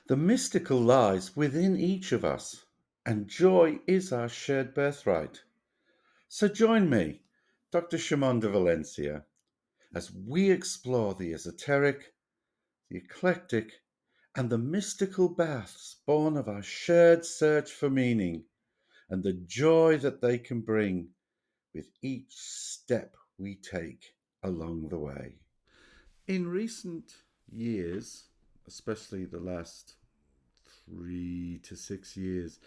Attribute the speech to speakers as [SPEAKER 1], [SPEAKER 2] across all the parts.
[SPEAKER 1] The mystical lies within each of us, and joy is our shared birthright. So join me, Dr. Shimon de Valencia, as we explore the esoteric, the eclectic, and the mystical baths born of our shared search for meaning and the joy that they can bring with each step we take along the way. In recent years, especially the last 3 to 6 years,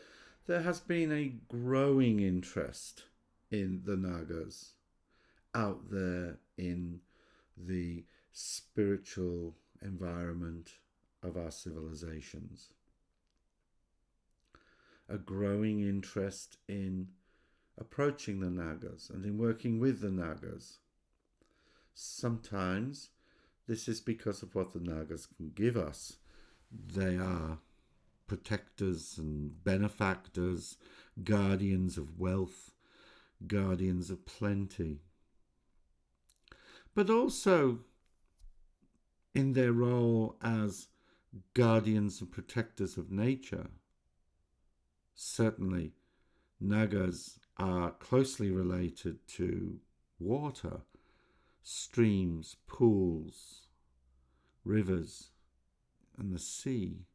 [SPEAKER 1] there has been a growing interest in the Nagas out there in the spiritual environment of our civilizations. A growing interest in approaching the Nagas and in working with the Nagas. Sometimes this is because of what the Nagas can give us. They are protectors and benefactors, guardians of wealth, guardians of plenty. But also in their role as guardians and protectors of nature. Certainly, Nagas are closely related to water, streams, pools, rivers, and the sea,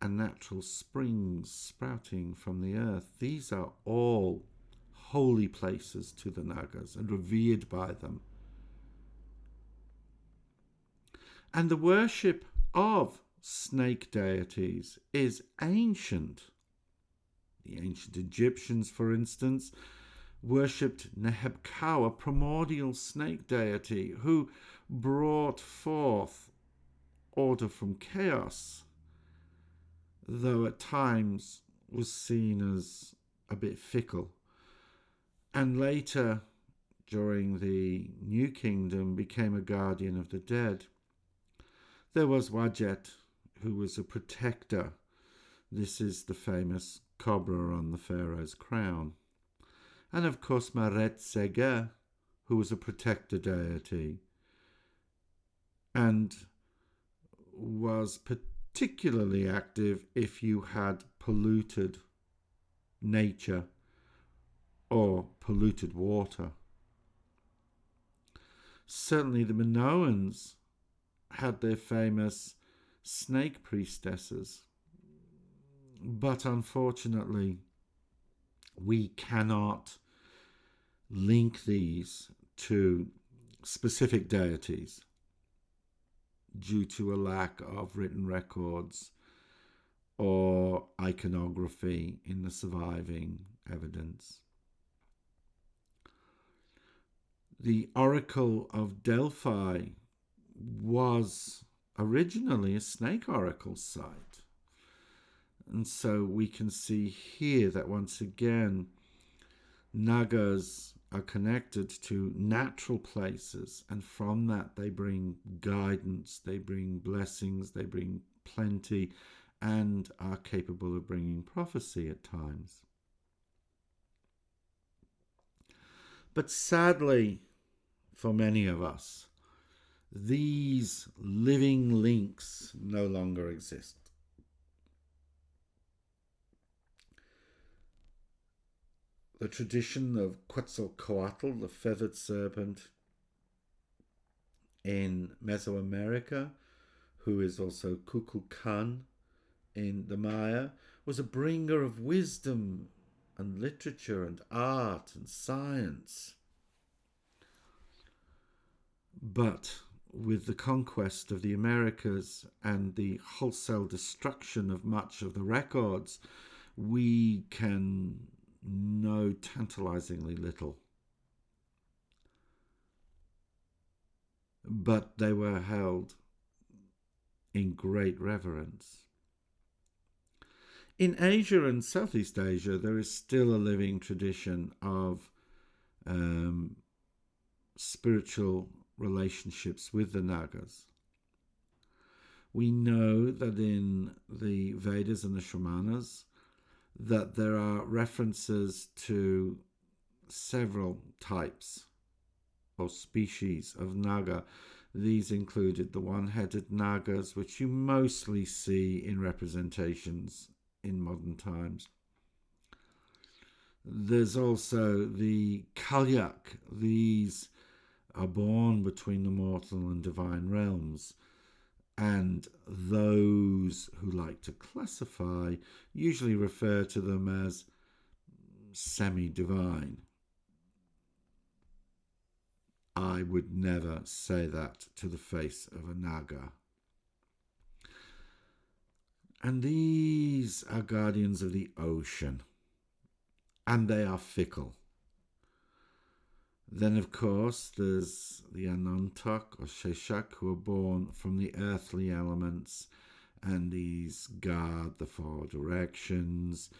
[SPEAKER 1] and natural springs sprouting from the earth. These are all holy places to the Nagas and revered by them. And the worship of snake deities is ancient. The ancient Egyptians, for instance, worshipped Nehebkau, a primordial snake deity who brought forth order from chaos, though at times was seen as a bit fickle. And later, during the New Kingdom, became a guardian of the dead. There was Wajet, who was a protector. This is the famous cobra on the pharaoh's crown. And of course Maret Sega, who was a protector deity and was particularly active if you had polluted nature or polluted water. Certainly the Minoans had their famous snake priestesses, but unfortunately we cannot link these to specific deities due to a lack of written records or iconography in the surviving evidence. The Oracle of Delphi was originally a snake oracle site. And so we can see here that once again, Nagas are connected to natural places, and from that they bring guidance, they bring blessings, they bring plenty, and are capable of bringing prophecy at times. But sadly, for many of us, these living links no longer exist. The tradition of Quetzalcoatl, the feathered serpent in Mesoamerica, who is also Kukulkan in the Maya, was a bringer of wisdom and literature and art and science. But with the conquest of the Americas and the wholesale destruction of much of the records, we can know tantalizingly little. But they were held in great reverence. In Asia and Southeast Asia, there is still a living tradition of spiritual relationships with the Nagas. We know that in the Vedas and the Shamanas that there are references to several types or species of Naga. These included the one-headed Nagas, which you mostly see in representations in modern times. There's also the Kalyak. These are born between the mortal and divine realms, and those who like to classify usually refer to them as semi-divine. I would never say that to the face of a Naga. And these are guardians of the ocean, and they are fickle. Then, of course, there's the Anantak or Sheshak, who are born from the earthly elements, and these guard the four directions.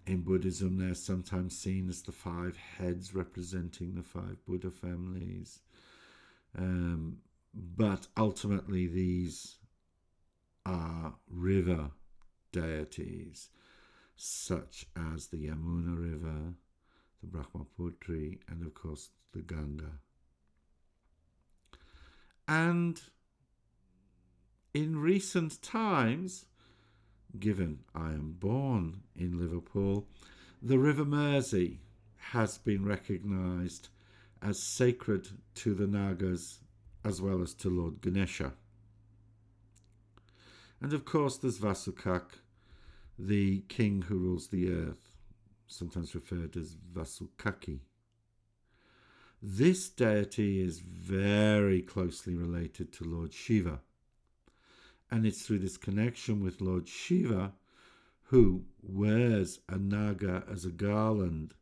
[SPEAKER 1] In Buddhism, they're sometimes seen as the 5 heads representing the 5 Buddha families. But ultimately, these are river deities, such as the Yamuna River, the Brahmaputri, and of course the Ganga. And in recent times, given I am born in Liverpool, the River Mersey has been recognised as sacred to the Nagas as well as to Lord Ganesha. And of course there's Vasukak, the king who rules the earth, sometimes referred as Vasukaki. This deity is very closely related to Lord Shiva, and it's through this connection with Lord Shiva, who wears a Naga as a garland,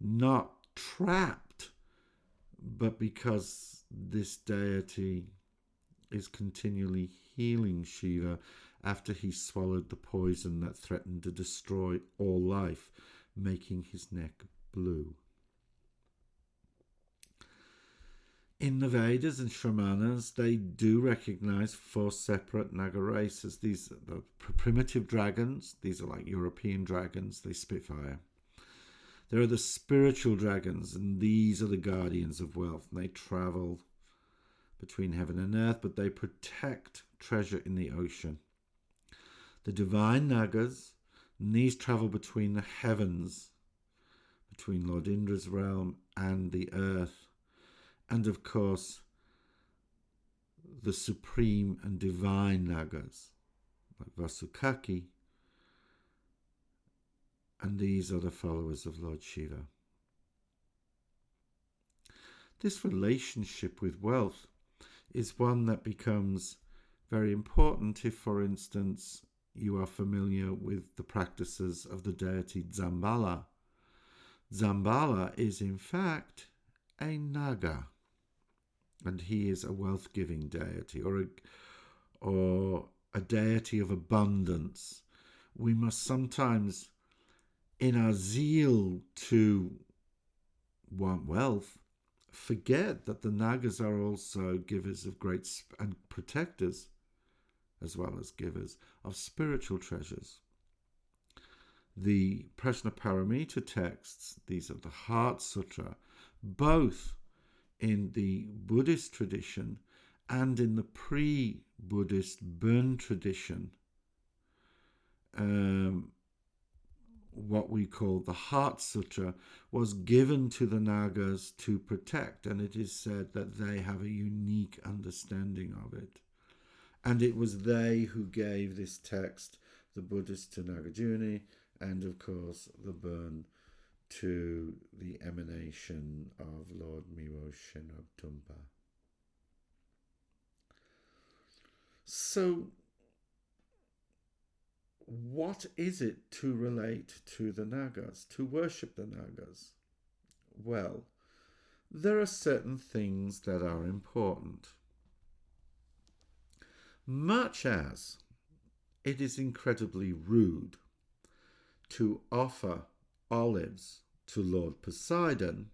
[SPEAKER 1] not trapped, but because this deity is continually healing Shiva after he swallowed the poison that threatened to destroy all life, making his neck blue. In the Vedas and Shramanas, they do recognize 4 separate Naga races. These are the primitive dragons. These are like European dragons. They spit fire. There are the spiritual dragons, and these are the guardians of wealth. And they travel between heaven and earth, but they protect treasure in the ocean. The divine Nagas, and these travel between the heavens, between Lord Indra's realm and the earth. And of course, the supreme and divine Nagas, like Vasukaki, and these are the followers of Lord Shiva. This relationship with wealth is one that becomes very important if, for instance, you are familiar with the practices of the deity Zambala. Zambala is in fact a Naga, and he is a wealth-giving deity, or a deity of abundance. We must sometimes, in our zeal to want wealth, forget that the Nagas are also givers of great and protectors, as well as givers of spiritual treasures. The Prajnaparamita texts, these are the Heart Sutra, both in the Buddhist tradition and in the pre-Buddhist Burn tradition, what we call the Heart Sutra, was given to the Nagas to protect, and it is said that they have a unique understanding of it. And it was they who gave this text, the Buddhist to Nagarjuna, and of course the Burn to the emanation of Lord Miro Shenab Tumpa. So, what is it to relate to the Nagas, to worship the Nagas? Well, there are certain things that are important. Much as it is incredibly rude to offer olives to Lord Poseidon,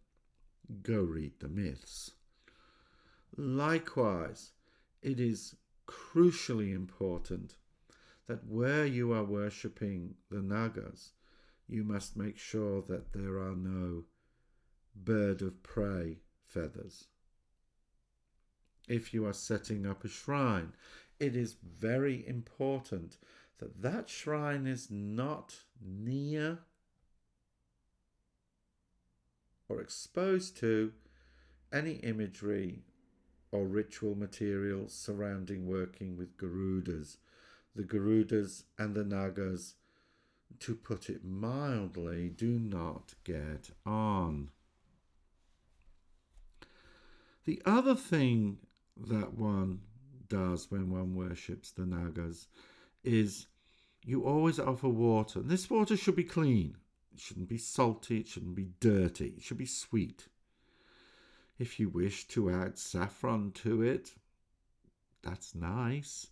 [SPEAKER 1] go read the myths. Likewise, it is crucially important that where you are worshipping the Nagas, you must make sure that there are no bird of prey feathers. if you are setting up a shrine, it is very important that that shrine is not near or exposed to any imagery or ritual materials surrounding working with Garudas. The Garudas and the Nagas, to put it mildly, do not get on. The other thing that one does when one worships the Nagas is you always offer water. And this water should be clean. It shouldn't be salty, it shouldn't be dirty, it should be sweet. If you wish to add saffron to it, that's nice,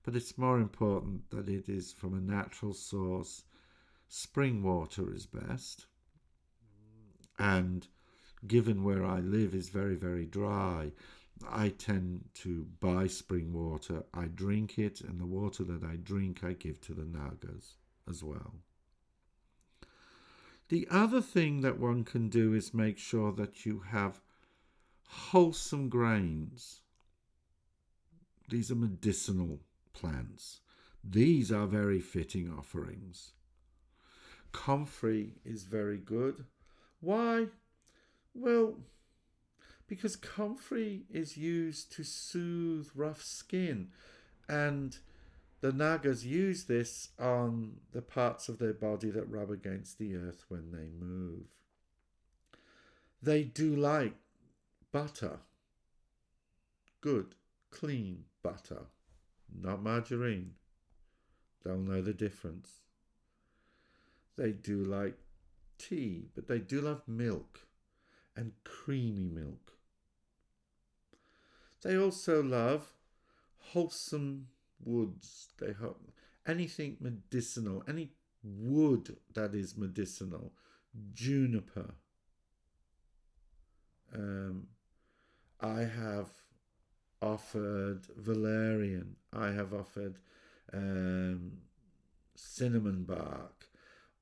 [SPEAKER 1] but it's more important that it is from a natural source. Spring water is best, and given where I live is very, very dry, I tend to buy spring water. I drink it, and the water that I drink I give to the Nagas as well. The other thing that one can do is make sure that you have wholesome grains. These are medicinal plants. These are very fitting offerings. Comfrey is very good. Why? Well, because comfrey is used to soothe rough skin, and the Nagas use this on the parts of their body that rub against the earth when they move. They do like butter. Good, clean butter, not margarine. They'll know the difference. They do like tea, but they do love milk, and creamy milk. They also love wholesome woods. They have anything medicinal, any wood that is medicinal. Juniper. I have offered valerian. I have offered cinnamon bark.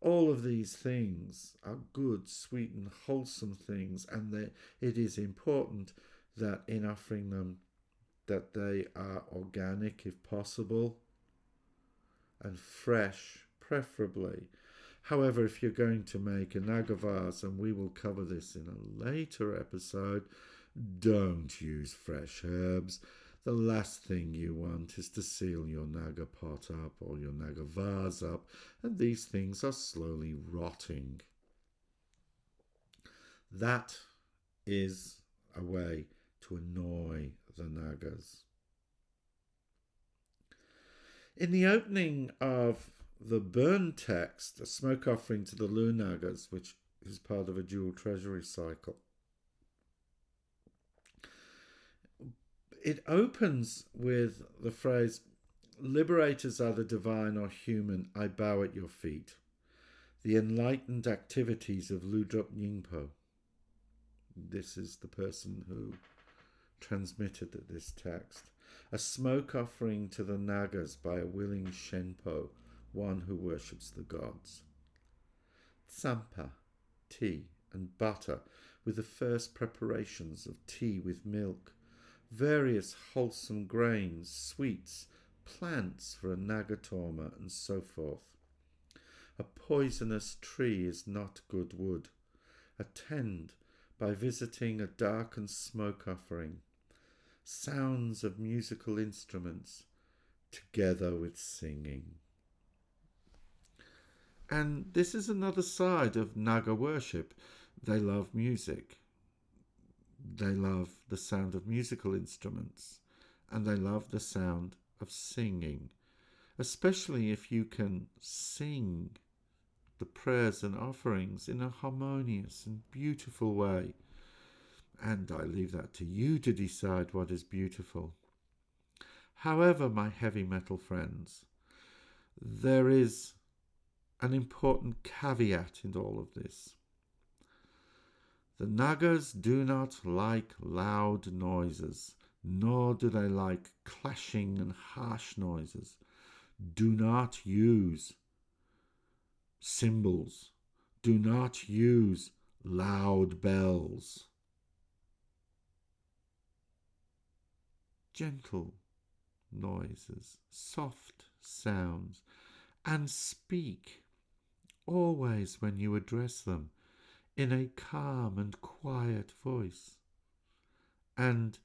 [SPEAKER 1] All of these things are good, sweet and wholesome things, and it is important that in offering them that they are organic if possible and fresh preferably. However, if you're going to make a Naga vase, and we will cover this in a later episode, don't use fresh herbs. The last thing you want is to seal your Naga pot up or your Naga vase up, and these things are slowly rotting. That is a way to annoy the Nagas. In the opening of the burn text, a smoke offering to the Nagas, which is part of a dual treasury cycle, it opens with the phrase, "Liberators are the divine or human, I bow at your feet." The enlightened activities of Ludrup Nyingpo. This is the person who transmitted this text. A smoke offering to the Nagas by a willing Shenpo, one who worships the gods. Tsampa, tea and butter, with the first preparations of tea with milk. Various wholesome grains, sweets, plants for a Nagatoma, and so forth. A poisonous tree is not good wood. Attend by visiting a darkened smoke offering. Sounds of musical instruments, together with singing. And this is another side of Naga worship. They love music. They love the sound of musical instruments, and they love the sound of singing, especially if you can sing the prayers and offerings in a harmonious and beautiful way. And I leave that to you to decide what is beautiful. However, my heavy metal friends, there is an important caveat in all of this. The Nagas do not like loud noises, nor do they like clashing and harsh noises. Do not use cymbals. Do not use loud bells. gentle noises, soft sounds, and speak always when you address them in a calm and quiet voice. And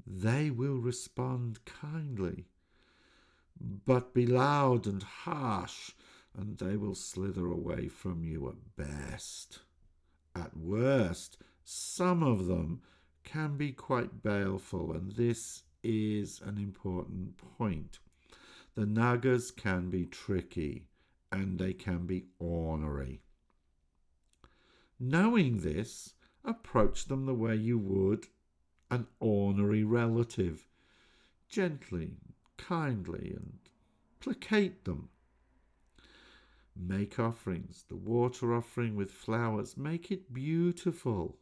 [SPEAKER 1] they will respond kindly, but be loud and harsh, and they will slither away from you at best. At worst, some of them can be quite baleful, and this is an important point. The Nagas can be tricky, and they can be ornery. Knowing this, approach them the way you would an ornery relative. Gently, kindly, and placate them. Make offerings, the water offering with flowers. Make it beautiful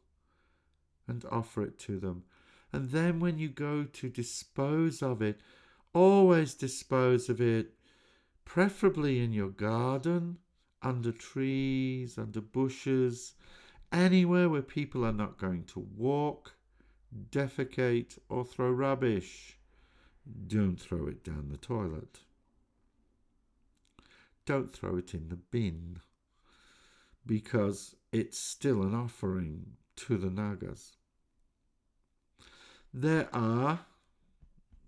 [SPEAKER 1] and offer it to them. And then when you go to dispose of it, always dispose of it, preferably in your garden, under trees, under bushes, anywhere where people are not going to walk, defecate, or throw rubbish. Don't throw it down the toilet. Don't throw it in the bin, because it's still an offering to the Nagas. There are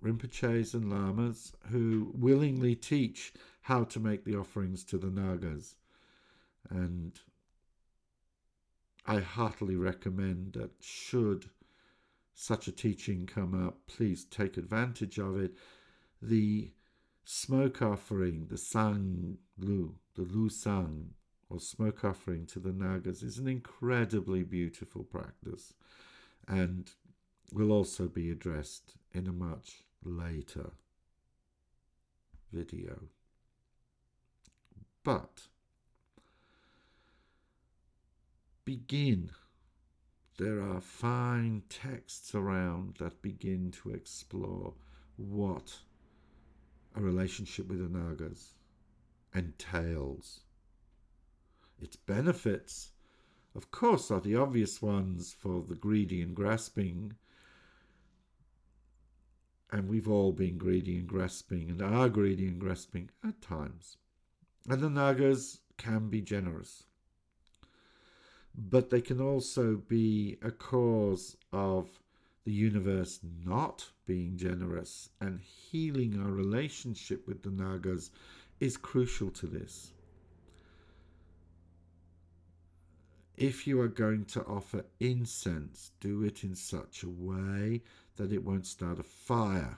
[SPEAKER 1] Rinpoches and Lamas who willingly teach how to make the offerings to the Nagas, and I heartily recommend that should such a teaching come up, please take advantage of it. The smoke offering, the sang lu, the lu sang, or smoke offering to the Nagas, is an incredibly beautiful practice, and will also be addressed in a much later video. But begin. There are fine texts around that begin to explore what a relationship with the Nagas entails. Its benefits, of course, are the obvious ones for the greedy and grasping, and we've all been greedy and grasping and are greedy and grasping at times. And the Nagas can be generous, but they can also be a cause of the universe not being generous, and healing our relationship with the Nagas is crucial to this. If you are going to offer incense, do it in such a way that it won't start a fire.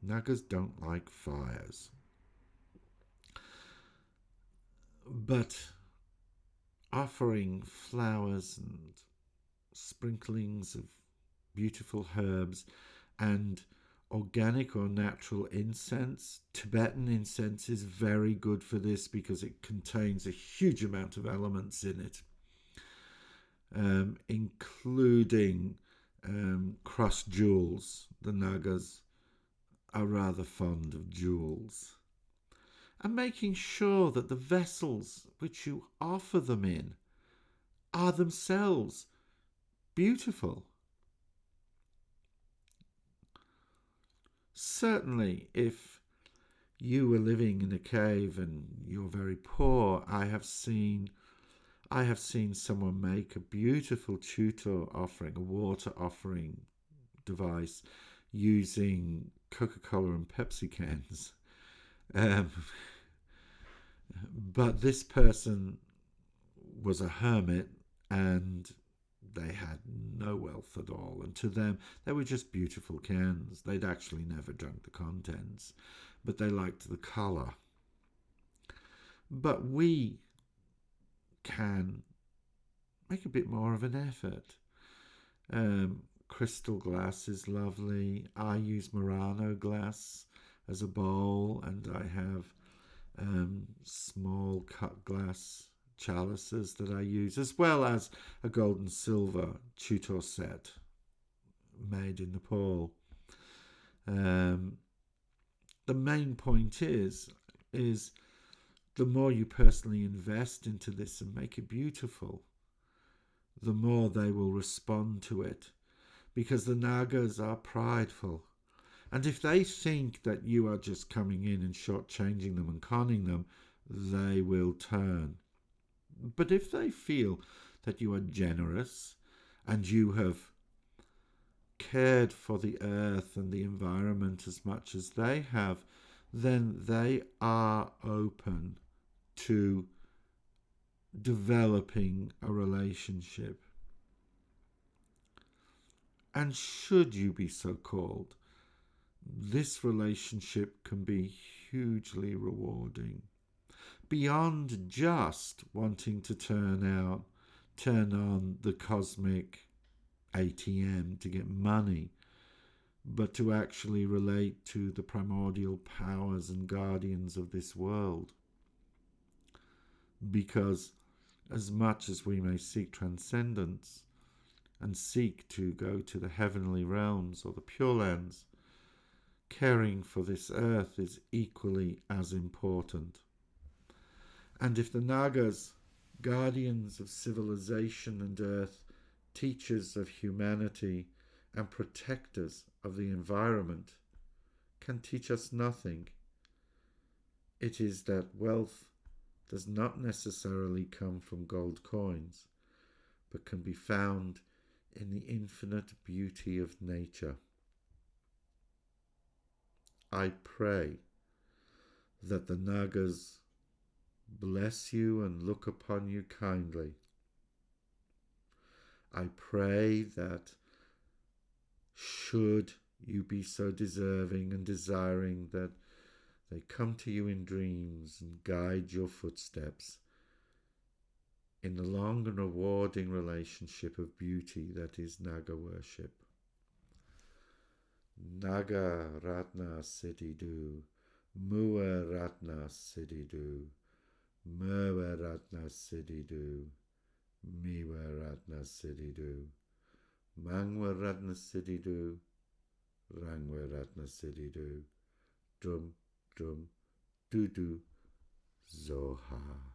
[SPEAKER 1] Nagas don't like fires. But offering flowers and sprinklings of beautiful herbs and organic or natural incense. Tibetan incense is very good for this because it contains a huge amount of elements in it, including crushed jewels. The Nagas are rather fond of jewels. And making sure that the vessels which you offer them in are themselves beautiful. Certainly, if you were living in a cave and you're very poor, I have seen someone make a beautiful tutor offering, a water offering device using Coca-Cola and Pepsi cans. But this person was a hermit and they had no wealth at all, and to them they were just beautiful cans. They'd actually never drunk the contents, but they liked the colour. But we can make a bit more of an effort. Crystal glass is lovely. I use Murano glass as a bowl, and I have small cut glass chalices that I use, as well as a gold and silver tutor set made in Nepal. The main point is the more you personally invest into this and make it beautiful, the more they will respond to it, because the Nagas are prideful. And if they think that you are just coming in and shortchanging them and conning them, they will turn. But if they feel that you are generous and you have cared for the earth and the environment as much as they have, then they are open to developing a relationship. And should you be so called, this relationship can be hugely rewarding. Beyond just wanting to turn on the cosmic ATM to get money, but to actually relate to the primordial powers and guardians of this world. Because as much as we may seek transcendence and seek to go to the heavenly realms or the Pure Lands, caring for this earth is equally as important. And if the Nagas, guardians of civilization and earth, teachers of humanity, and protectors of the environment, can teach us nothing, it is that wealth does not necessarily come from gold coins, but can be found in the infinite beauty of nature. I pray that the Nagas bless you and look upon you kindly. I pray that should you be so deserving and desiring, that they come to you in dreams and guide your footsteps in the long and rewarding relationship of beauty that is Naga worship. Naga Ratna Siddhidu, Mua Ratna Siddhidu, Merwa Ratna Siddhidu, Miwa Ratna Siddhidu, Mangwa Ratna Siddhidu, Rangwa Ratna Siddhidu, Drum, Drum, Dudu, Zoha.